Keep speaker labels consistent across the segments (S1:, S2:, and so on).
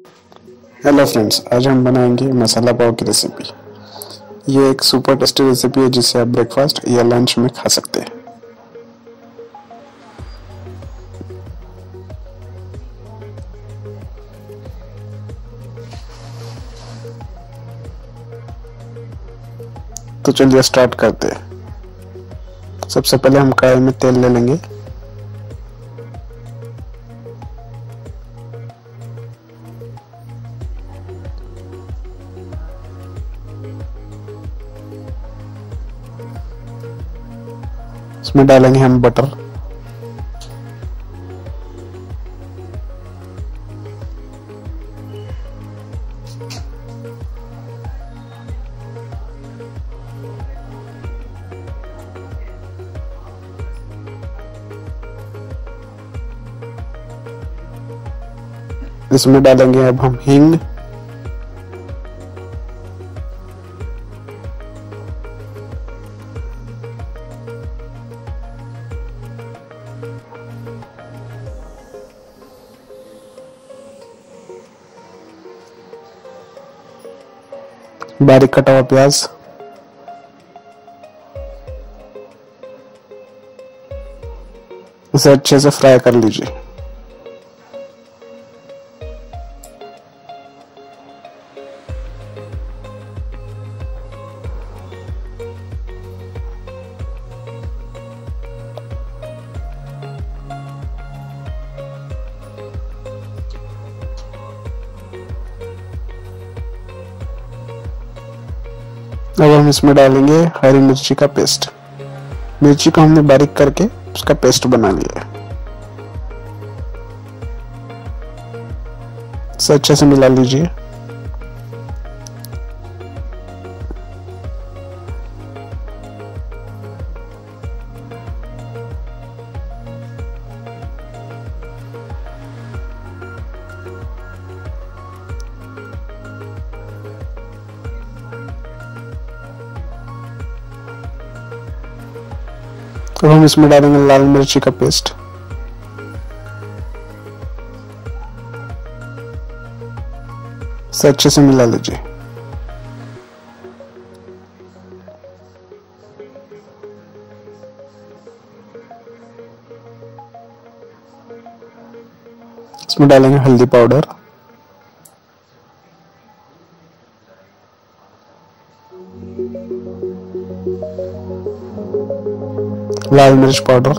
S1: Hello friends, आज हम बनाएंगे मसाला पाव की रेसिपी। ये एक सुपर टेस्टी रेसिपी है जिसे आप ब्रेकफास्ट या लंच में खा सकते हैं। तो चलिए स्टार्ट करते हैं। सबसे पहले हम कढ़ाई में तेल ले लेंगे। इसमें डालेंगे हम बटर। इसमें डालेंगे अब हम हींग, बारीक कटा हुआ प्याज, इसे अच्छे से फ्राई कर लीजिए। अब हम इसमें डालेंगे हरी मिर्ची का पेस्ट। मिर्ची को हमने बारीक करके उसका पेस्ट बना लिया है। इसे अच्छे से मिला लीजिए। तो हम इसमें डालेंगे लाल मिर्ची का पेस्ट। इसे अच्छे से मिला लीजिए। इसमें डालेंगे हल्दी पाउडर, लाल मिर्च पाउडर,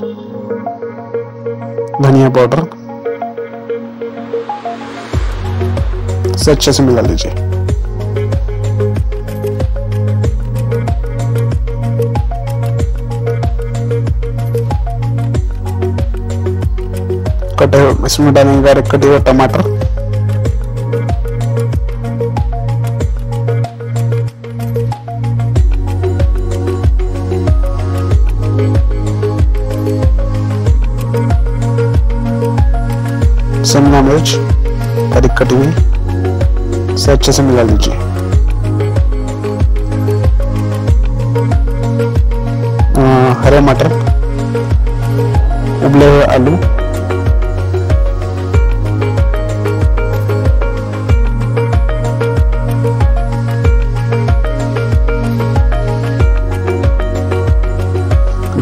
S1: धनिया पाउडर। इसे अच्छे से मिला लीजिए। इसमें डालेंगे बारीक कटे हुए टमाटर, शिमला मिर्च बारीक कटी हुई। इसे अच्छे से मिला लीजिए। हरे मटर, उबले हुए आलू,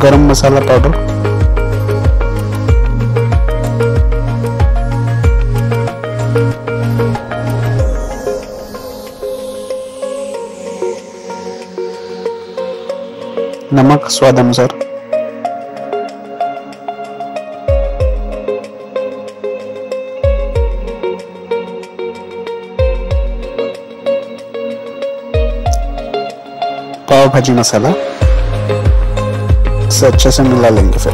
S1: गरम मसाला पाउडर, नमक स्वाद अनुसार, पाव भाजी मसाला। इसे अच्छे से मिला लेंगे। फिर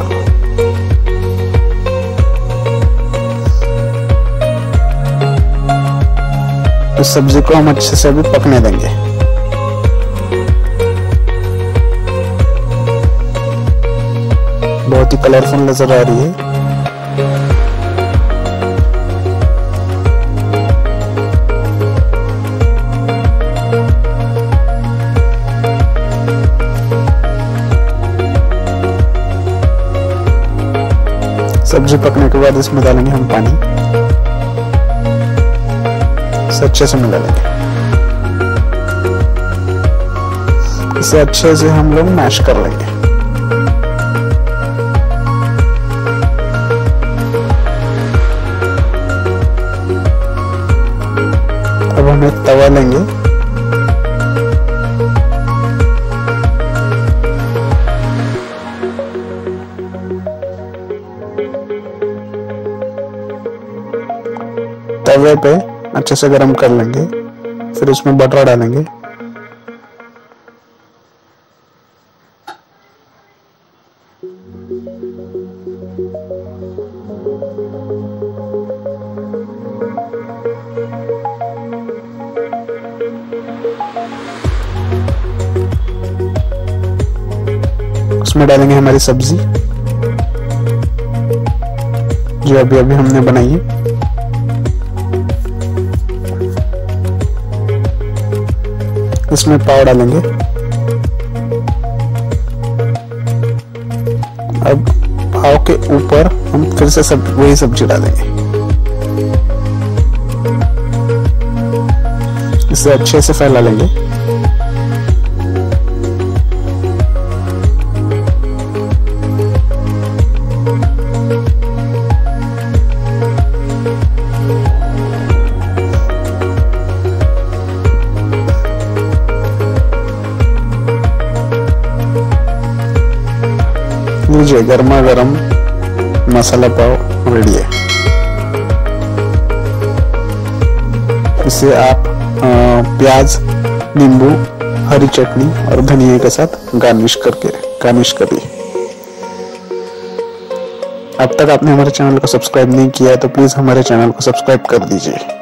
S1: इस सब्जी को हम अच्छे से अभी पकने देंगे। बहुत ही कलरफुल नजर आ रही है। सब्जी पकने के बाद इसमें डालेंगे हम पानी। इसे अच्छे से मिला लेंगे। इसे अच्छे से हम लोग मैश कर लेंगे। अब हम एक तवा लेंगे, तवे पे अच्छे से गरम कर लेंगे, फिर उसमें बटर डालेंगे। उसमें डालेंगे हमारी सब्जी जो अभी अभी हमने बनाई है। इसमें पाव डालेंगे। अब पाव के ऊपर हम फिर से वही सब्जी डालेंगे। इसे अच्छे से फैला लेंगे। लीजिए, गर्मा गर्म मसाला पाव रेडी है। इसे आप प्याज, नींबू, हरी चटनी और धनिया के साथ गार्निश करिए। अब तक आपने हमारे चैनल को सब्सक्राइब नहीं किया है तो प्लीज हमारे चैनल को सब्सक्राइब कर दीजिए।